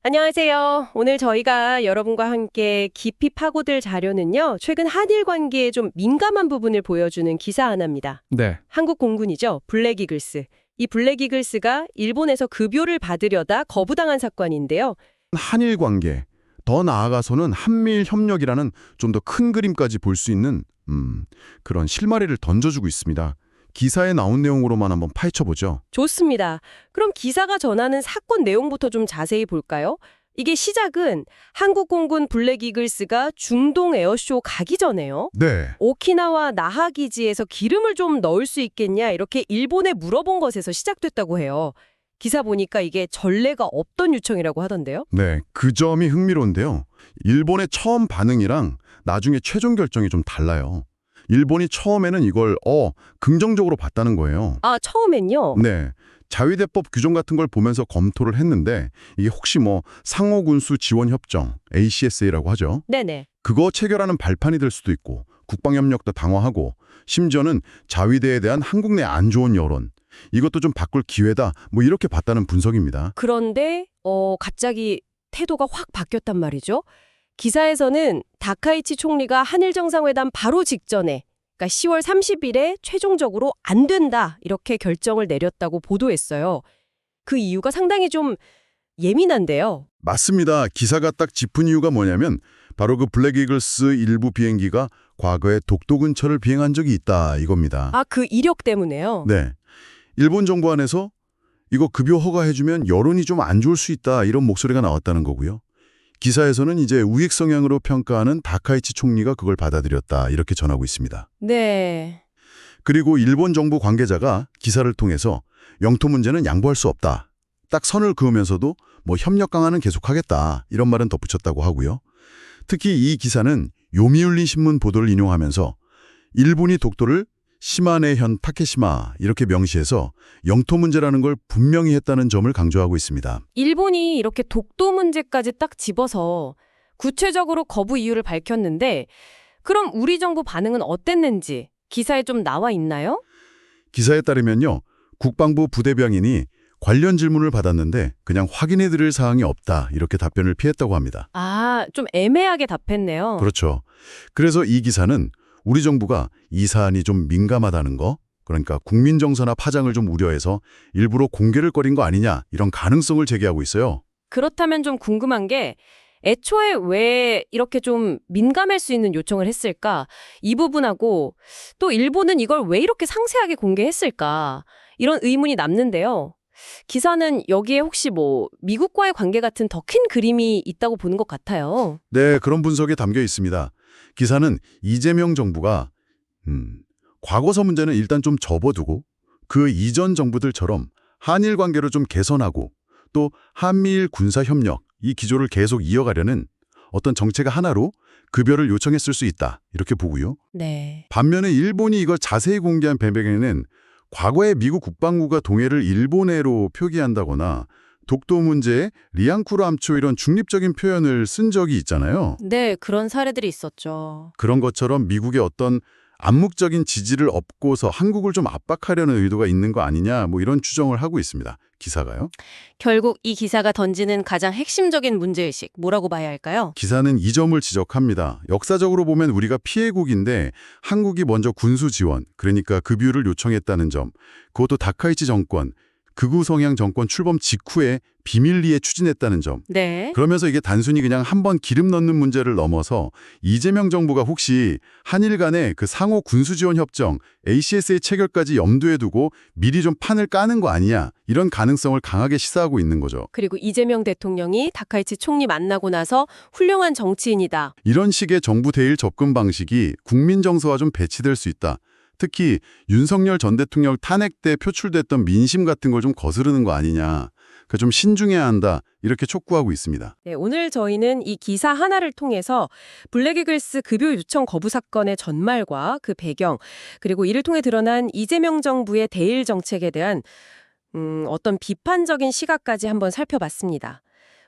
안녕하세요. 오늘 저희가 여러분과 함께 깊이 파고들 자료는요, 최근 한일 관계에 좀 민감한 부분을 보여주는 기사 하나입니다. 네. 한국 공군이죠. 블랙이글스. 이 블랙이글스가 일본에서 급여를 받으려다 거부당한 사건인데요. 한일 관계, 더 나아가서는 한미일 협력이라는 좀 더 큰 그림까지 볼 수 있는 그런 실마리를 던져주고 있습니다. 기사에 나온 내용으로만 한번 파헤쳐보죠. 좋습니다. 그럼 기사가 전하는 사건 내용부터 좀 자세히 볼까요? 이게 시작은 한국 공군 블랙이글스가 중동 에어쇼 가기 전에요. 네. 오키나와 나하 기지에서 기름을 좀 넣을 수 있겠냐 이렇게 일본에 물어본 것에서 시작됐다고 해요. 기사 보니까 이게 전례가 없던 요청이라고 하던데요. 네, 그 점이 흥미로운데요. 일본의 처음 반응이랑 나중에 최종 결정이 좀 달라요. 일본이 처음에는 이걸 긍정적으로 봤다는 거예요. 아, 처음엔요? 네. 자위대법 규정 같은 걸 보면서 검토를 했는데 이게 혹시 상호군수 지원협정, ACSA라고 하죠. 네네. 그거 체결하는 발판이 될 수도 있고 국방협력도 강화하고 심지어는 자위대에 대한 한국 내 안 좋은 여론 이것도 좀 바꿀 기회다 이렇게 봤다는 분석입니다. 그런데 갑자기 태도가 확 바뀌었단 말이죠. 기사에서는 다카이치 총리가 한일 정상회담 바로 직전에 그러니까 10월 30일에 최종적으로 안 된다 이렇게 결정을 내렸다고 보도했어요. 그 이유가 상당히 좀 예민한데요. 맞습니다. 기사가 딱 짚은 이유가 뭐냐면 바로 그 블랙이글스 일부 비행기가 과거에 독도 근처를 비행한 적이 있다 이겁니다. 아, 그 이력 때문에요? 네. 일본 정부 안에서 이거 급여 허가해주면 여론이 좀 안 좋을 수 있다 이런 목소리가 나왔다는 거고요. 기사에서는 이제 우익 성향으로 평가하는 다카이치 총리가 그걸 받아들였다 이렇게 전하고 있습니다. 네. 그리고 일본 정부 관계자가 기사를 통해서 영토 문제는 양보할 수 없다. 딱 선을 그으면서도 협력 강화는 계속하겠다 이런 말은 덧붙였다고 하고요. 특히 이 기사는 요미우리 신문 보도를 인용하면서 일본이 독도를 시마네현 타케시마 이렇게 명시해서 영토 문제라는 걸 분명히 했다는 점을 강조하고 있습니다. 일본이 이렇게 독도 문제까지 딱 집어서 구체적으로 거부 이유를 밝혔는데 그럼 우리 정부 반응은 어땠는지 기사에 좀 나와 있나요? 기사에 따르면요. 국방부 부대변인이 관련 질문을 받았는데 그냥 확인해드릴 사항이 없다 이렇게 답변을 피했다고 합니다. 아, 좀 애매하게 답했네요. 그렇죠. 그래서 이 기사는 우리 정부가 이 사안이 좀 민감하다는 거, 그러니까 국민 정서나 파장을 좀 우려해서 일부러 공개를 꺼린 거 아니냐 이런 가능성을 제기하고 있어요. 그렇다면 좀 궁금한 게 애초에 왜 이렇게 좀 민감할 수 있는 요청을 했을까? 이 부분하고 또 일본은 이걸 왜 이렇게 상세하게 공개했을까? 이런 의문이 남는데요. 기사는 여기에 혹시 미국과의 관계 같은 더 큰 그림이 있다고 보는 것 같아요. 네, 그런 분석에 담겨 있습니다. 기사는 이재명 정부가 과거서 문제는 일단 좀 접어두고 그 이전 정부들처럼 한일 관계를 좀 개선하고 또 한미일 군사협력 이 기조를 계속 이어가려는 어떤 정책 하나로 급여를 요청했을 수 있다 이렇게 보고요. 네. 반면에 일본이 이걸 자세히 공개한 배경에는 과거에 미국 국방부가 동해를 일본해로 표기한다거나 독도 문제에 리앙쿠르 암초 이런 중립적인 표현을 쓴 적이 있잖아요. 네, 그런 사례들이 있었죠. 그런 것처럼 미국의 어떤 암묵적인 지지를 얻고서 한국을 좀 압박하려는 의도가 있는 거 아니냐 이런 추정을 하고 있습니다. 기사가요. 결국 이 기사가 던지는 가장 핵심적인 문제의식 뭐라고 봐야 할까요? 기사는 이 점을 지적합니다. 역사적으로 보면 우리가 피해국인데 한국이 먼저 군수 지원, 그러니까 급유를 요청했다는 점, 그것도 다카이치 정권, 극우 성향 정권 출범 직후에 비밀리에 추진했다는 점. 네. 그러면서 이게 단순히 그냥 한번 기름 넣는 문제를 넘어서 이재명 정부가 혹시 한일 간의 그 상호 군수지원 협정 ACSA 체결까지 염두에 두고 미리 좀 판을 까는 거 아니냐 이런 가능성을 강하게 시사하고 있는 거죠. 그리고 이재명 대통령이 다카이치 총리 만나고 나서 훌륭한 정치인이다. 이런 식의 정부 대일 접근 방식이 국민 정서와 좀 배치될 수 있다. 특히 윤석열 전 대통령 탄핵 때 표출됐던 민심 같은 걸 좀 거스르는 거 아니냐. 그 좀 신중해야 한다. 이렇게 촉구하고 있습니다. 네, 오늘 저희는 이 기사 하나를 통해서 블랙이글스 급여 요청 거부 사건의 전말과 그 배경, 그리고 이를 통해 드러난 이재명 정부의 대일 정책에 대한 어떤 비판적인 시각까지 한번 살펴봤습니다.